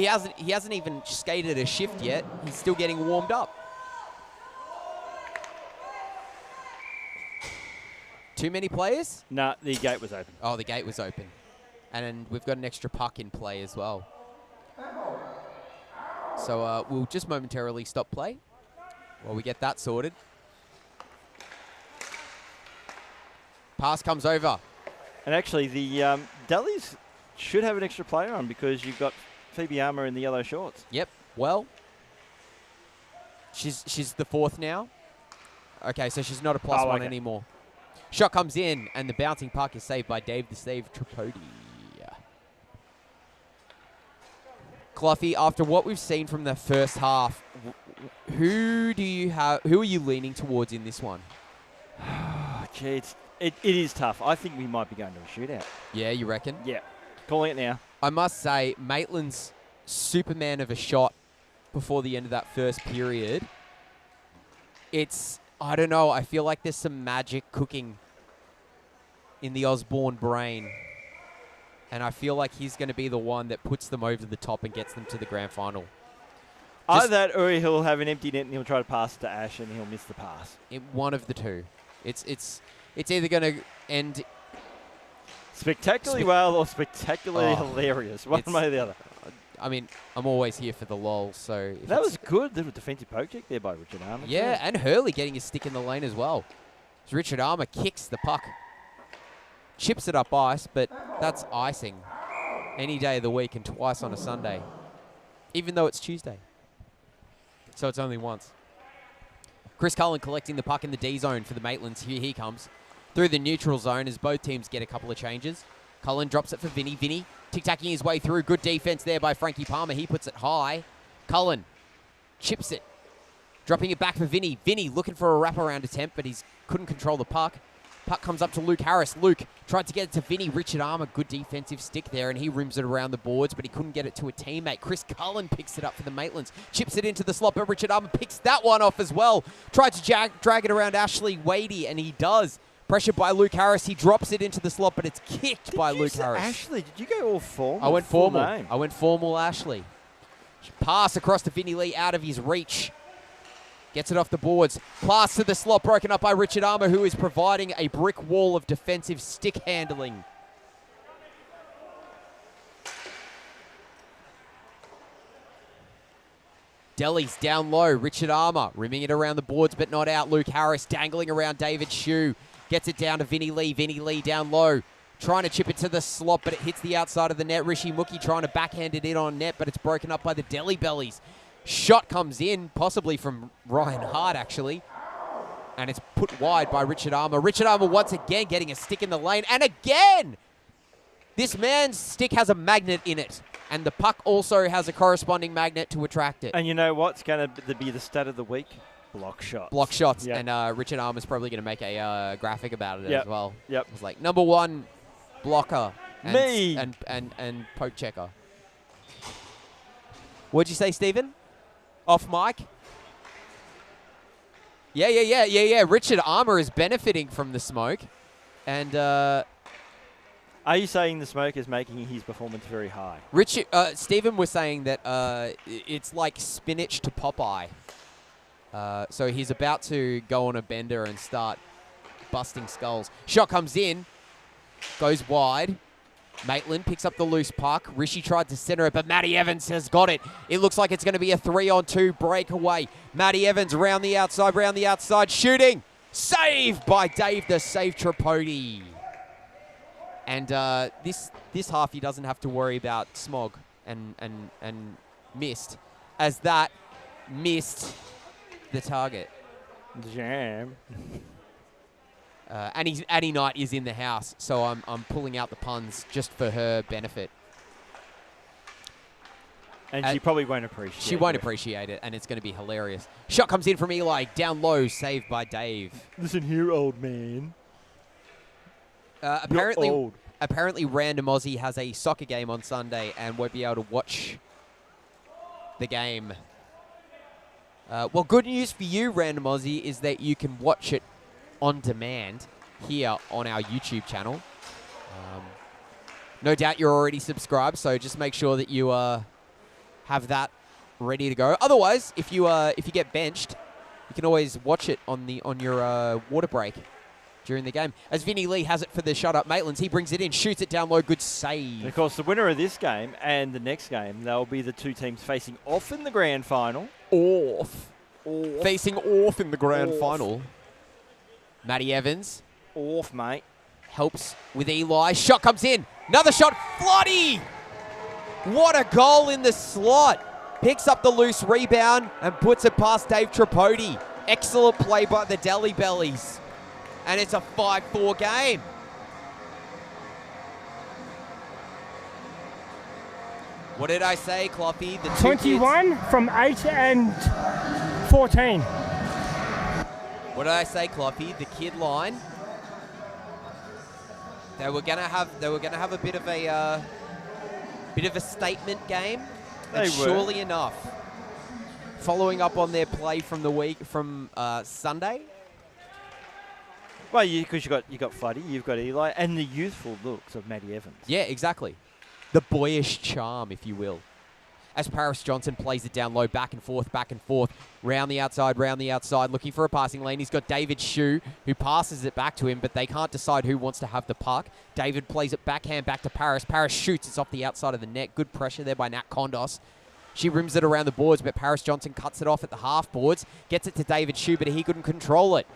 hasn't even skated a shift yet, he's still getting warmed up. Too many players? Nah, the gate was open. Oh, the gate was open. And then we've got an extra puck in play as well. So we'll just momentarily stop play while we get that sorted. Pass comes over. And actually, the Delhies should have an extra player on because you've got Phoebe Armour in the yellow shorts. Yep. Well, she's the fourth now. Okay, so she's not a plus one anymore. Shot comes in, and the bouncing puck is saved by Dave the Save Tripodi. Cloughy, after what we've seen from the first half, who are you leaning towards in this one? Gee, it is tough. I think we might be going to a shootout. Yeah, you reckon? Yeah. Calling it now. I must say, Maitland's Superman of a shot before the end of that first period. I don't know, I feel like there's some magic cooking in the Osborne brain. And I feel like he's going to be the one that puts them over the top and gets them to the grand final. Either that, or he'll have an empty net and he'll try to pass it to Ash and he'll miss the pass. One of the two. It's either going to end Spectacularly well or spectacularly hilarious. One way or the other. I mean, I'm always here for the lol, so... That was good. Little defensive poke check there by Richard Armour. Yeah, and Hurley getting his stick in the lane as well. As Richard Armour kicks the puck. Chips it up ice, but that's icing. Any day of the week and twice on a Sunday. Even though it's Tuesday. So it's only once. Chris Cullen collecting the puck in the D zone for the Maitlands. Here he comes. Through the neutral zone as both teams get a couple of changes. Cullen drops it for Vinny. Vinny tic-tacking his way through. Good defense there by Frankie Palmer. He puts it high. Cullen chips it. Dropping it back for Vinny. Vinny looking for a wraparound attempt, but he couldn't control the puck. Puck comes up to Luke Harris. Luke tried to get it to Vinny. Richard Armour, good defensive stick there, and he rims it around the boards, but he couldn't get it to a teammate. Chris Cullen picks it up for the Maitlands. Chips it into the slot, but Richard Armour picks that one off as well. Tried to drag it around Ashley Wadey, and he does. Pressured by Luke Harris. He drops it into the slot, but it's kicked by Luke Harris. Ashley, did you go all formal? I went formal. Name? I went formal Ashley. Pass across to Vinny Lee out of his reach. Gets it off the boards. Pass to the slot broken up by Richard Armour, who is providing a brick wall of defensive stick handling. Delhi's down low. Richard Armour rimming it around the boards, but not out. Luke Harris dangling around David Shue. Gets it down to Vinny Lee. Vinny Lee down low. Trying to chip it to the slot, but it hits the outside of the net. Rishi Mookie trying to backhand it in on net, but it's broken up by the Delhi Bellies. Shot comes in, possibly from Ryan Hart, actually. And it's put wide by Richard Armour. Richard Armour once again getting a stick in the lane. And again, this man's stick has a magnet in it. And the puck also has a corresponding magnet to attract it. And you know what's going to be the stat of the week? Block shots. Block shots. Yep. And Richard Armour's probably going to make a graphic about it as well. Yep. It's like number one blocker and, Me. and poke checker. What'd you say, Stephen? Off mic? Yeah. Richard Armour is benefiting from the smoke. And are you saying the smoke is making his performance very high? Stephen was saying that it's like spinach to Popeye. So he's about to go on a bender and start busting skulls. Shot comes in, goes wide. Maitland picks up the loose puck. Rishi tried to center it, but Matty Evans has got it. It looks like it's going to be a 3-on-2 breakaway. Matty Evans round the outside, shooting. Saved by Dave the Save Tripodi. And this half he doesn't have to worry about smog and mist, as that missed the target. Jam. Annie Knight is in the house, so I'm pulling out the puns just for her benefit. And she probably won't appreciate it. She won't appreciate it, and it's going to be hilarious. Shot comes in from Eli, down low, saved by Dave. Listen here, old man. Apparently Random Aussie has a soccer game on Sunday and won't be able to watch the game. Well, good news for you, Random Aussie, is that you can watch it on demand here on our YouTube channel. No doubt you're already subscribed, so just make sure that you have that ready to go. Otherwise, if you get benched, you can always watch it on your water break during the game. As Vinny Lee has it for the shut-up Maitlands, he brings it in, shoots it down low, good save. Of course, the winner of this game and the next game, they'll be the two teams facing off in the grand final. Facing off in the grand final. Matty Evans. Off, mate. Helps with Eli. Shot comes in. Another shot. Flotty! What a goal in the slot. Picks up the loose rebound and puts it past Dave Tripodi. Excellent play by the Delhi Bellies. And it's a 5-4 game. What did I say, Cloppy? The 21 from 8 and 14. What did I say, Cloppy? The kid line. They were gonna have a bit of a statement game. And surely enough, following up on their play from the week from Sunday. Well, because you got Floody, you've got Eli, and the youthful looks of Matty Evans. Yeah, exactly. The boyish charm, if you will. as Paris Johnson plays it down low, back and forth, round the outside, looking for a passing lane. He's got David Shue, who passes it back to him, but they can't decide who wants to have the puck. David plays it backhand back to Paris. Paris shoots. It's off the outside of the net. Good pressure there by Nat Kondos. She rims it around the boards, but Paris Johnson cuts it off at the half boards, gets it to David Shue, but he couldn't control it.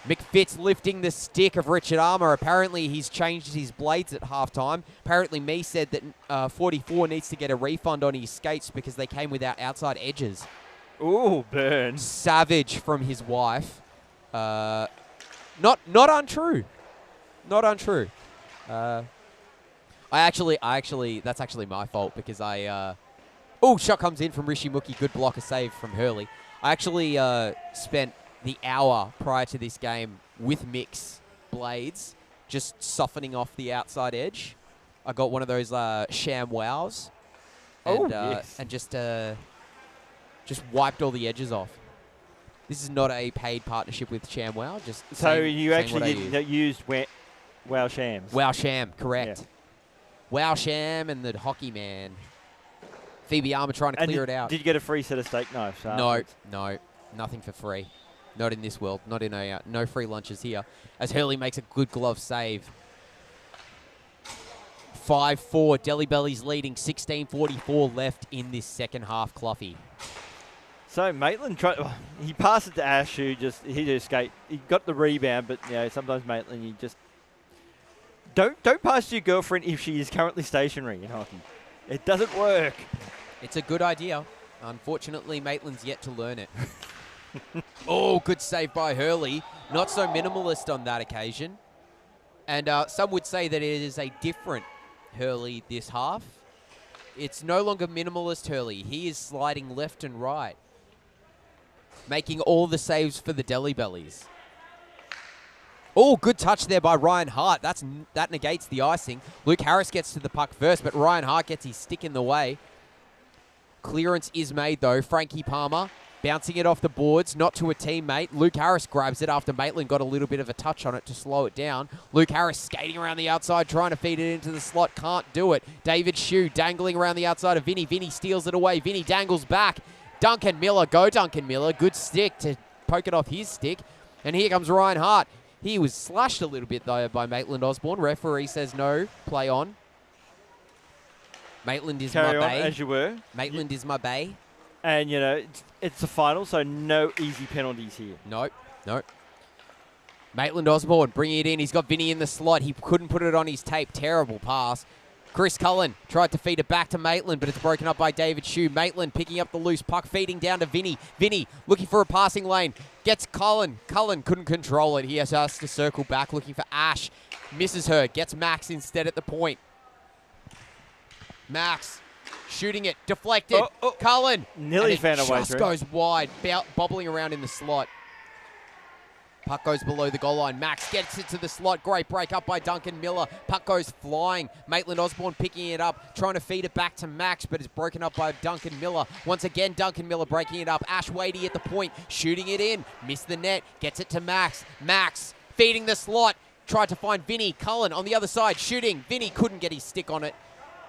McFitz lifting the stick of Richard Armour. Apparently, he's changed his blades at halftime. Apparently, Me said that 44 needs to get a refund on his skates because they came without outside edges. Ooh, burn. Savage from his wife. Not untrue. Not untrue. I actually, that's actually my fault because shot comes in from Rishi Mookie. Good blocker save from Hurley. I actually spent the hour prior to this game with Mick's blades, just softening off the outside edge. I got one of those sham wows, and, yes. and just wiped all the edges off. This is not a paid partnership with ShamWow. Just So you saying what I actually used Wow Shams. Wow Sham, correct. Yeah. Wow Sham and the Hockey Man. Phoebe Armour trying to clear it out. Did you get a free set of steak knives? No, nothing for free. Not in this world. Not in no free lunches here. As Hurley makes a good glove save. 5-4. Delhi Bellies leading. 16:44 left in this second half, Cloughy. So Maitland he passed it to Ash, who just escaped. He got the rebound, but sometimes Maitland, you just don't pass to your girlfriend if she is currently stationary in hockey. It doesn't work. It's a good idea. Unfortunately, Maitland's yet to learn it. Oh, good save by Hurley. Not so minimalist on that occasion. And some would say that it is a different Hurley this half. It's no longer minimalist Hurley. He is sliding left and right, making all the saves for the Delhi Bellies. Oh, good touch there by Ryan Hart. That negates the icing. Luke Harris gets to the puck first, but Ryan Hart gets his stick in the way. Clearance is made, though. Frankie Palmer bouncing it off the boards, not to a teammate. Luke Harris grabs it after Maitland got a little bit of a touch on it to slow it down. Luke Harris skating around the outside, trying to feed it into the slot. Can't do it. David Shue dangling around the outside of Vinny. Vinny steals it away. Vinny dangles back. Duncan Miller. Go Duncan Miller. Good stick to poke it off his stick. And here comes Ryan Hart. He was slashed a little bit, though, by Maitland Osborne. Referee says no. Play on. Maitland is Carry my on bae. as you were. Maitland is my bae. And, it's the final, so no easy penalties here. Nope. Maitland Osborne bringing it in. He's got Vinny in the slot. He couldn't put it on his tape. Terrible pass. Chris Cullen tried to feed it back to Maitland, but it's broken up by David Shue. Maitland picking up the loose puck, feeding down to Vinny. Vinny looking for a passing lane. Gets Cullen. Cullen couldn't control it. He has to circle back looking for Ash. Misses her. Gets Max instead at the point. Max shooting it. Deflected. Cullen. Nearly found a way just through. goes wide, bobbling around in the slot. Puck goes below the goal line. Max gets it to the slot. Great break up by Duncan Miller. Puck goes flying. Maitland Osborne picking it up, trying to feed it back to Max, but it's broken up by Duncan Miller. Once again, Duncan Miller breaking it up. Ash Wadey at the point, shooting it in. Missed the net. Gets it to Max. Max feeding the slot. Tried to find Vinny. Cullen on the other side, shooting. Vinny couldn't get his stick on it.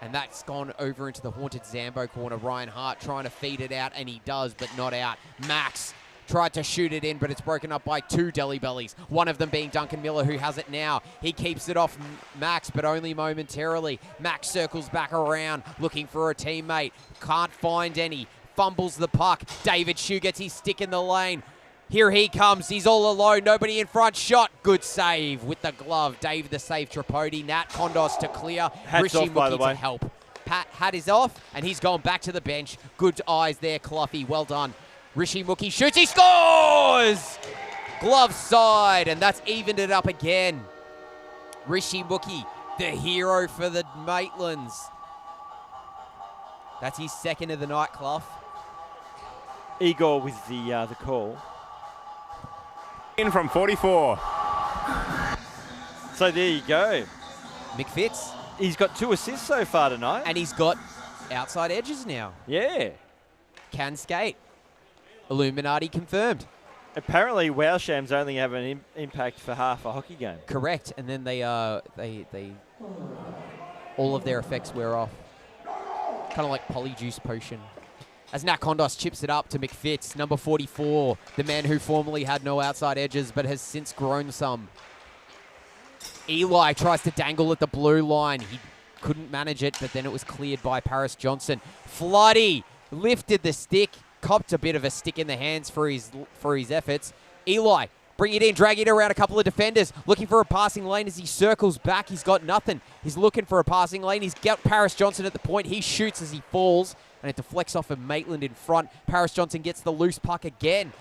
And that's gone over into the haunted Zambo corner. Ryan Hart trying to feed it out, and he does, but not out. Max tried to shoot it in, but it's broken up by two Delhi Bellies. One of them being Duncan Miller, who has it now. He keeps it off Max, but only momentarily. Max circles back around, looking for a teammate. Can't find any. Fumbles the puck. David Shue gets his stick in the lane. Here he comes. He's all alone. Nobody in front. Shot. Good save with the glove. Dave the save Tripodi. Nat Kondos to clear. Hats off, by the way. To help. Pat hat is off, and he's gone back to the bench. Good eyes there, Cloughy. Well done. Rishi Mookie shoots, he scores! Glove side, and that's evened it up again. Rishi Mookie, the hero for the Maitlands. That's his second of the night, Clough. Igor with the call. In from 44. So there you go. McFitz. He's got 2 assists so far tonight. And he's got outside edges now. Yeah. Can skate. Illuminati confirmed. Apparently, Wow Shams only have an impact for half a hockey game. Correct. And then they all of their effects wear off. Kind of like polyjuice potion. As Nat Kondos chips it up to McFitz, number 44, the man who formerly had no outside edges but has since grown some. Eli tries to dangle at the blue line. He couldn't manage it, but then it was cleared by Paris Johnson. Floody lifted the stick, copped a bit of a stick in the hands for his efforts. Eli, bring it in, drag it around a couple of defenders, looking for a passing lane as he circles back. He's got nothing. He's looking for a passing lane. He's got Paris Johnson at the point. He shoots as he falls, and it deflects off of Maitland in front. Paris Johnson gets the loose puck again.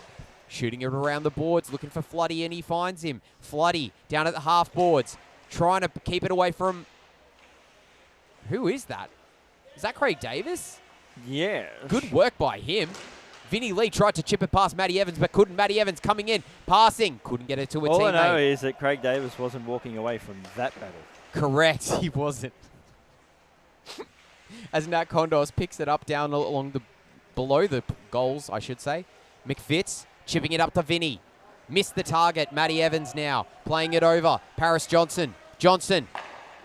Shooting it around the boards, looking for Floody, and he finds him. Floody down at the half boards, trying to keep it away from... Who is that? Is that Craig Davis? Yeah. Good work by him. Vinny Lee tried to chip it past Matty Evans, but couldn't. Matty Evans coming in, passing. Couldn't get it to a All teammate. I know is that Craig Davis wasn't walking away from that battle. Correct, he wasn't. As Nat Kondos picks it up down along below the goals, I should say. McFitz chipping it up to Vinny. Missed the target. Matty Evans now playing it over. Paris Johnson. Johnson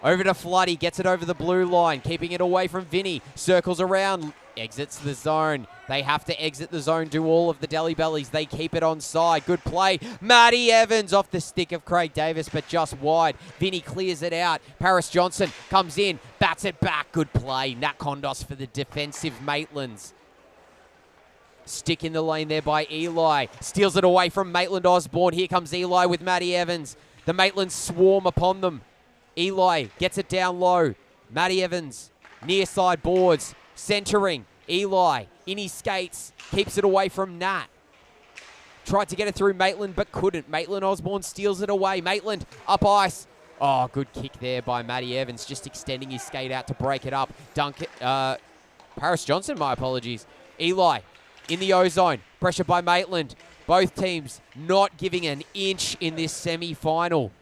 over to Floody. Gets it over the blue line. Keeping it away from Vinny. Circles around. Exits the zone. They have to exit the zone. Do all of the deli bellies. They keep it onside. Good play. Matty Evans off the stick of Craig Davis, but just wide. Vinny clears it out. Paris Johnson comes in. Bats it back. Good play. Nat Kondos for the defensive Maitlands. Stick in the lane there by Eli. Steals it away from Maitland Osborne. Here comes Eli with Matty Evans. The Maitlands swarm upon them. Eli gets it down low. Matty Evans near side boards. Centering. Eli in his skates. Keeps it away from Nat. Tried to get it through Maitland but couldn't. Maitland Osborne steals it away. Maitland up ice. Oh, good kick there by Matty Evans. Just extending his skate out to break it up. Paris Johnson, my apologies. Eli in the O-zone. Pressure by Maitland. Both teams not giving an inch in this semi-final.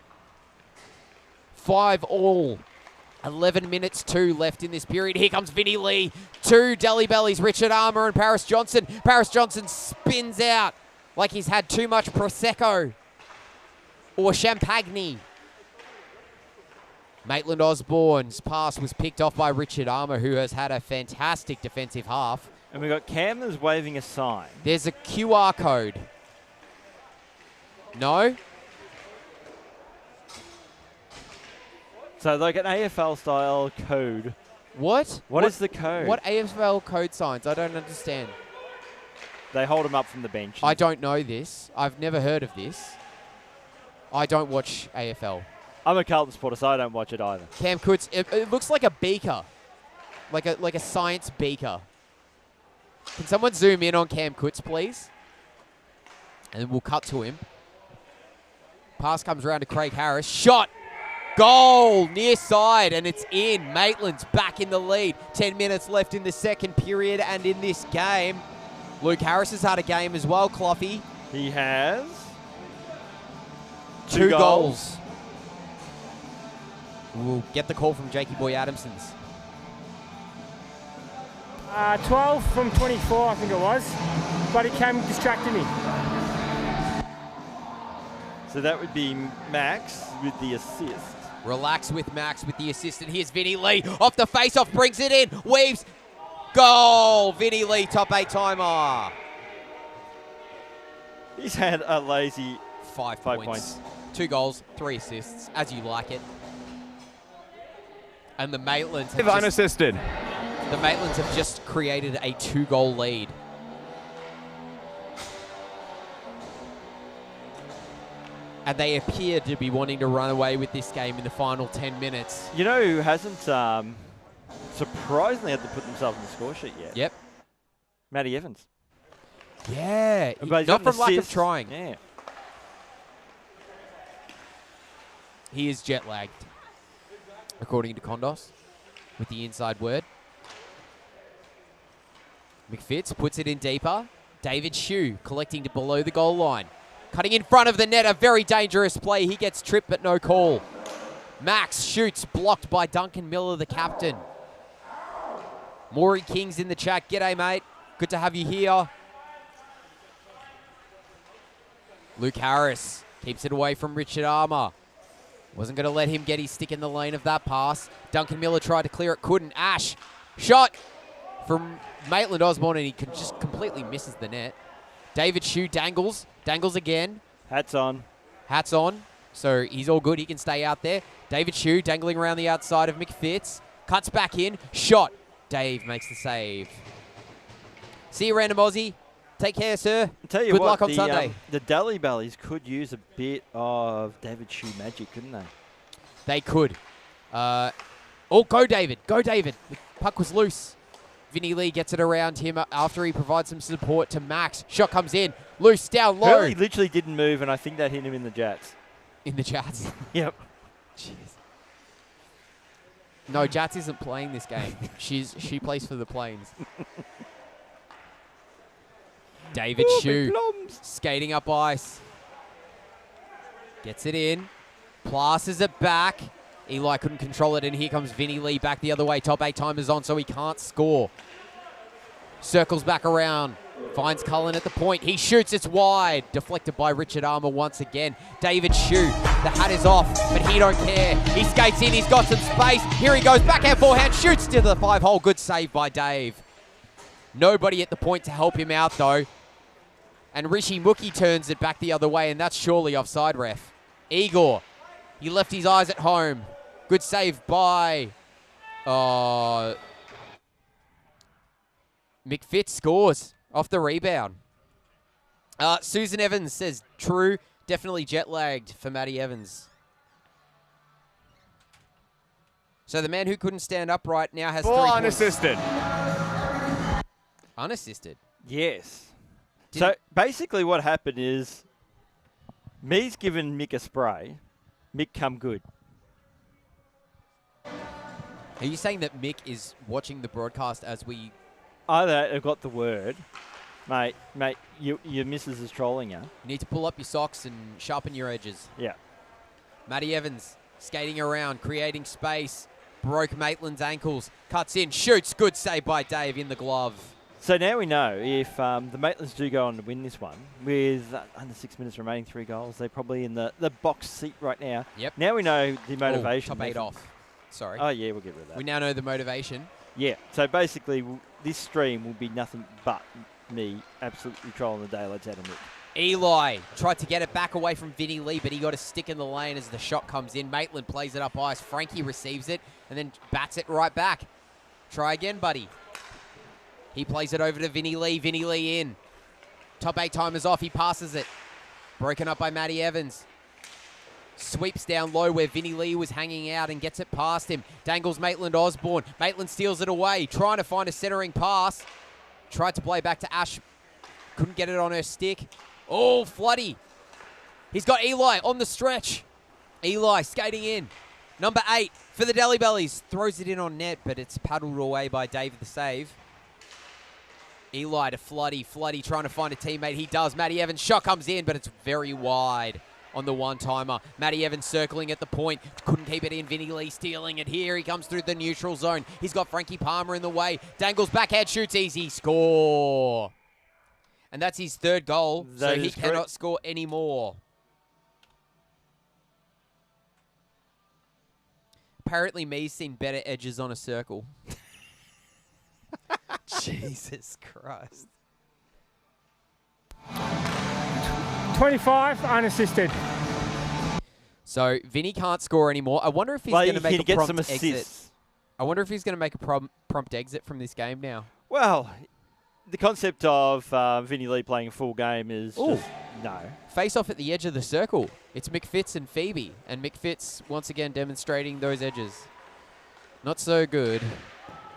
5-all. 11 minutes 2 left in this period. Here comes Vinny Lee. 2 deli bellies. Richard Armour and Paris Johnson. Paris Johnson spins out like he's had too much Prosecco or Champagne. Maitland Osborne's pass was picked off by Richard Armour, who has had a fantastic defensive half. And we've got Camden's waving a sign. There's a QR code. No? So like an AFL style code. What? What is the code? What AFL code signs? I don't understand. They hold him up from the bench. I don't know this. I've never heard of this. I don't watch AFL. I'm a Carlton supporter, so I don't watch it either. Cam Coots, it looks like a beaker. Like a science beaker. Can someone zoom in on Cam Coots, please? And then we'll cut to him. Pass comes around to Craig Harris. Shot! Goal! Near side, and it's in. Maitland's back in the lead. 10 minutes left in the second period, and in this game, Luke Harris has had a game as well, Cloughy. He has... 2 goals. We'll get the call from Jakey Boy Adamsons. 12 from 24, I think it was. But it came distracted me. So that would be Max with the assist. Relax with Max with the assist, and here's Vinny Lee. Off the face-off, brings it in. Weaves. Goal! Vinny Lee, top 8 timer. He's had a lazy 5 points. 2 goals, 3 assists, as you like it. And the Maitlands have Unassisted. the Maitlands have just created a 2-goal lead. And they appear to be wanting to run away with this game in the final 10 minutes. You know who hasn't surprisingly had to put themselves in the score sheet yet? Yep. Matty Evans. Yeah. But he's Not got an from lack of assist. trying. Yeah. He is jet lagged, according to Kondos, with the inside word. McFitz puts it in deeper. David Shue collecting to below the goal line. Cutting in front of the net, a very dangerous play. He gets tripped, but no call. Max shoots, blocked by Duncan Miller, the captain. Maury King's in the chat. G'day, mate. Good to have you here. Luke Harris keeps it away from Richard Armour. Wasn't going to let him get his stick in the lane of that pass. Duncan Miller tried to clear it, couldn't. Ash, shot, from Maitland Osborne, and he just completely misses the net. David Shue dangles again. Hats on. Hats on, so he's all good. He can stay out there. David Shue dangling around the outside of McFitz. Cuts back in. Shot. Dave makes the save. See you, random Aussie. Take care, sir. I'll tell you Good what, luck on Sunday. The Dally Bellies could use a bit of David Shue magic, couldn't they? They could. Go David. Go David. The puck was loose. Vinny Lee gets it around him after he provides some support to Max. Shot comes in. Loose, down low. Hurley literally didn't move, and I think that hit him in the jats. In the Jats. Yep. Jeez. No, Jats isn't playing this game. She plays for the Plains. David Shue skating up ice. Gets it in. Passes it back. Eli couldn't control it, and here comes Vinny Lee back the other way. Top 8 timers on, so he can't score. Circles back around. Finds Cullen at the point. He shoots. It's wide. Deflected by Richard Armour once again. David Shue. The hat is off, but he don't care. He skates in. He's got some space. Here he goes. Backhand, forehand. Shoots to the 5-hole. Good save by Dave. Nobody at the point to help him out, though. And Rishi Mookie turns it back the other way, and that's surely offside, ref. Igor. He left his eyes at home. Good save by... McFitz scores off the rebound. Susan Evans says, true, definitely jet-lagged for Matty Evans. So the man who couldn't stand upright now has 3 Ball points. unassisted. Unassisted. Yes. So basically what happened is me's given Mick a spray. Mick come good. Are you saying that Mick is watching the broadcast as we... Either have got the word. Mate, your missus is trolling you. You need to pull up your socks and sharpen your edges. Yeah. Matty Evans skating around, creating space. Broke Maitland's ankles. Cuts in, shoots. Good save by Dave in the glove. So now we know if the Maitlands do go on to win this one with under 6 minutes remaining, 3 goals, they're probably in the box seat right now. Yep. Now we know the motivation. Top 8 off. Sorry. Oh, yeah, we'll get rid of that. We now know the motivation. Yeah. So basically, this stream will be nothing but me absolutely trolling the daylights out of Mick. Eli tried to get it back away from Vinny Lee, but he got a stick in the lane as the shot comes in. Maitland plays it up ice. Frankie receives it and then bats it right back. Try again, buddy. He plays it over to Vinny Lee. Vinny Lee in. Top 8 timers off. He passes it. Broken up by Matty Evans. Sweeps down low where Vinny Lee was hanging out and gets it past him. Dangles Maitland Osborne. Maitland steals it away. Trying to find a centering pass. Tried to play back to Ash. Couldn't get it on her stick. Oh, Floody. He's got Eli on the stretch. Eli skating in. Number 8 for the Delhi Bellies. Throws it in on net, but it's paddled away by Dave the save. Eli to Floody. Floody trying to find a teammate. He does. Matty Evans' shot comes in, but it's very wide on the one-timer. Matty Evans circling at the point. Couldn't keep it in. Vinny Lee stealing it here. He comes through the neutral zone. He's got Frankie Palmer in the way. Dangles backhand, shoots easy. Score. And that's his 3rd goal, so he cannot score anymore. Apparently, me's seen better edges on a circle. Jesus Christ. 25 unassisted. So, Vinny can't score anymore. I wonder if he's going to make a prompt some exit. assists. I wonder if he's going to make a prompt exit from this game now. Well, the concept of Vinny Lee playing a full game is just no. Face off at the edge of the circle. It's McFitz and Phoebe. And McFitz, once again, demonstrating those edges. Not so good.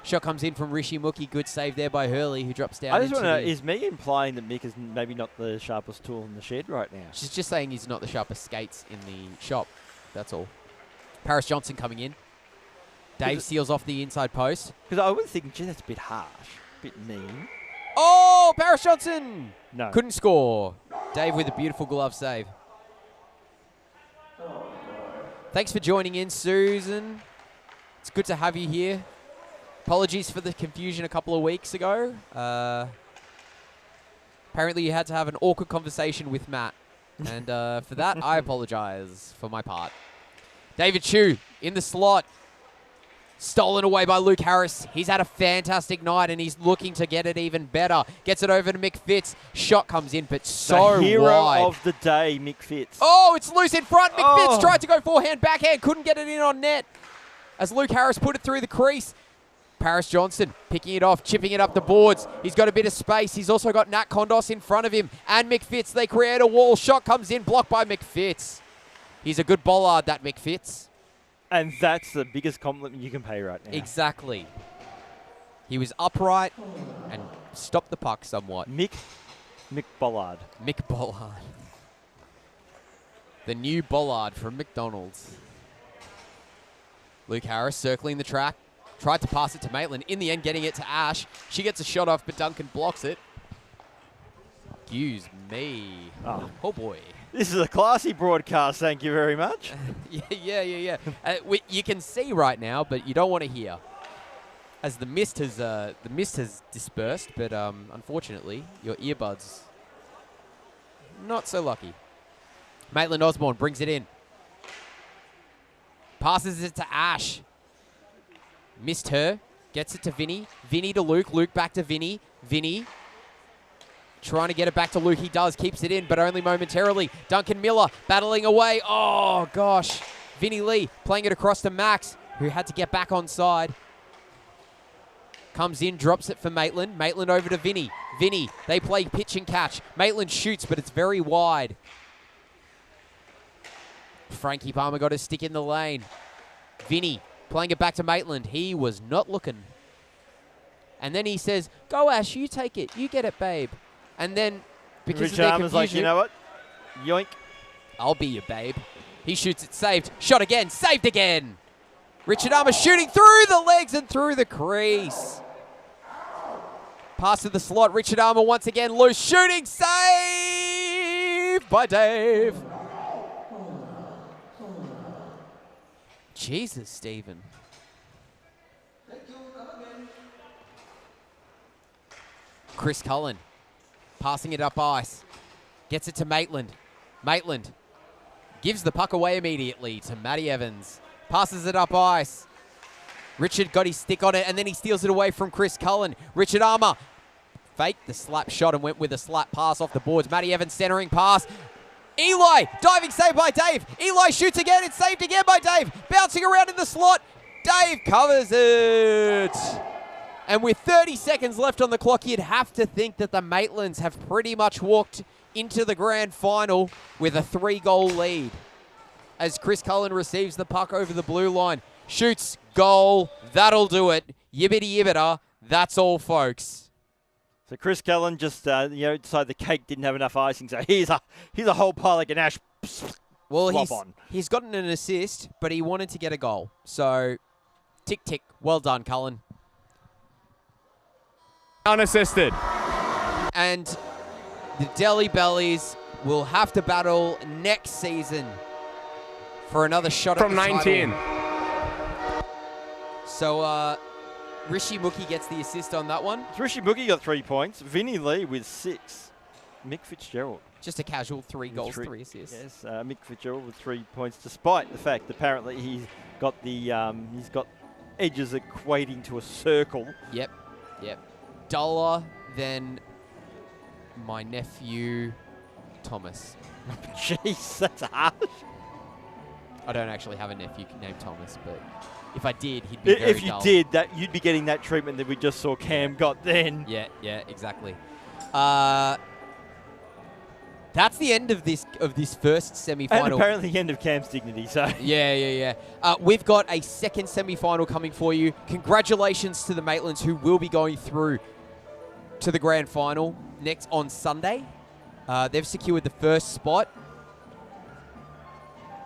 Shot comes in from Rishi Mookie. Good save there by Hurley, who drops down. I just want to know, is me implying that Mick is maybe not the sharpest tool in the shed right now? She's just saying he's not the sharpest skates in the shop. That's all. Paris Johnson coming in. Dave seals off the inside post. Because I was thinking, gee, that's a bit harsh, a bit mean. Oh, Paris Johnson! No. Couldn't score. Dave with a beautiful glove save. Thanks for joining in, Susan. It's good to have you here. Apologies for the confusion a couple of weeks ago. Apparently you had to have an awkward conversation with Matt. And for that, I apologize for my part. David Shue in the slot. Stolen away by Luke Harris. He's had a fantastic night and he's looking to get it even better. Gets it over to Mick Fitz. Shot comes in, but so the hero wide. of the day, Mick Fitz. Oh, it's loose in front. Mick Fitz Oh. tried to go forehand, backhand. Couldn't get it in on net. As Luke Harris put it through the crease. Paris Johnson picking it off, chipping it up the boards. He's got a bit of space. He's also got Nat Kondos in front of him. And Mick Fitz, they create a wall. Shot comes in, blocked by Mick Fitz. He's a good bollard, that Mick Fitz. And that's the biggest compliment you can pay right now. Exactly. He was upright and stopped the puck somewhat. Mick Bollard. Mick Bollard. The new Bollard from McDonald's. Luke Harris circling the track. Tried to pass it to Maitland. In the end, getting it to Ash. She gets a shot off, but Duncan blocks it. Excuse me. Oh boy. This is a classy broadcast, thank you very much. Yeah. You can see right now, but you don't want to hear. As the mist has dispersed, but unfortunately, your earbuds not so lucky. Maitland Osborne brings it in. Passes it to Ash. Missed her. Gets it to Vinny. Vinny to Luke. Luke back to Vinny. Vinny trying to get it back to Luke. He does. Keeps it in, but only momentarily. Duncan Miller battling away. Oh, gosh. Vinny Lee playing it across to Max, who had to get back on side. Comes in, drops it for Maitland. Maitland over to Vinny. Vinny, they play pitch and catch. Maitland shoots, but it's very wide. Frankie Palmer got his stick in the lane. Vinny playing it back to Maitland. He was not looking. And then he says, go Ash, you take it. You get it, babe. And then, because Rich of their Armour's like, confusion, you know what? Yoink. I'll be your babe. He shoots it, saved. Shot again, saved again. Richard Armour shooting through the legs and through the crease. Pass to the slot. Richard Armour once again loose. Shooting, save by Dave. Jesus, Stephen. Chris Cullen passing it up ice. Gets it to Maitland. Maitland gives the puck away immediately to Matty Evans. Passes it up ice. Richard got his stick on it, and then he steals it away from Chris Cullen. Richard Armour faked the slap shot and went with a slap pass off the boards. Matty Evans centering pass. Eli, diving save by Dave. Eli shoots again. It's saved again by Dave. Bouncing around in the slot. Dave covers it. And with 30 seconds left on the clock, you'd have to think that the Maitlands have pretty much walked into the grand final with a 3-goal lead. As Chris Cullen receives the puck over the blue line. Shoots, goal, that'll do it. Yibbity yibbita, that's all, folks. So Chris Cullen just, decided the cake didn't have enough icing, so here's a whole pile of ganache. Well, Flop he's gotten an assist, but he wanted to get a goal. So, tick, tick, well done, Cullen. Unassisted. And the Delhi Bellies will have to battle next season for another shot From at the 19. title. So, Rishi Mookie gets the assist on that one. Rishi Mookie got 3 points. Vinny Lee with 6. Mick Fitzgerald. Just a casual 3 with goals, 3 3 assists. Yes, Mick Fitzgerald with 3 points, despite the fact apparently he's got edges equating to a circle. Yep. Duller than my nephew, Thomas. Jeez, that's harsh. I don't actually have a nephew named Thomas, but if I did, he'd be very If you dull. did, you'd be getting that treatment that we just saw Cam got then. Yeah, exactly. That's the end of this first semi-final. And apparently the end of Cam's dignity, so. Yeah. We've got a second semi-final coming for you. Congratulations to the Maitlands, who will be going through to the grand final next on Sunday. They've secured the first spot.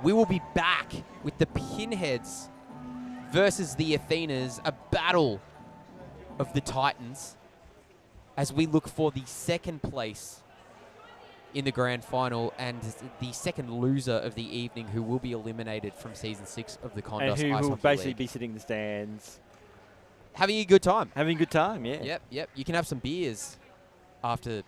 We will be back with the Pinheads versus the Athenas, a battle of the Titans, as we look for the second place in the grand final and the second loser of the evening, who will be eliminated from season 6 of the Kondos And who Ice will Hockey basically League. be sitting in the stands. Having a good time. Having a good time, yeah. Yep. You can have some beers after the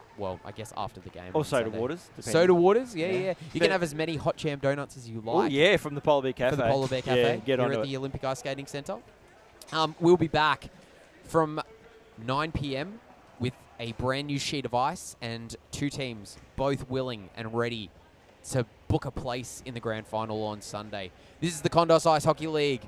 game. Or on soda Saturday. waters. depending. Soda waters, yeah. You But- can have as many hot jam donuts as you Oh, like. yeah, from the Polar Bear Cafe. For the Polar Bear Cafe Yeah, get here onto at it. the Olympic Ice Skating Centre. We'll be back from 9 p.m. with a brand new sheet of ice and 2 teams both willing and ready to book a place in the grand final on Sunday. This is the Kondos Ice Hockey League.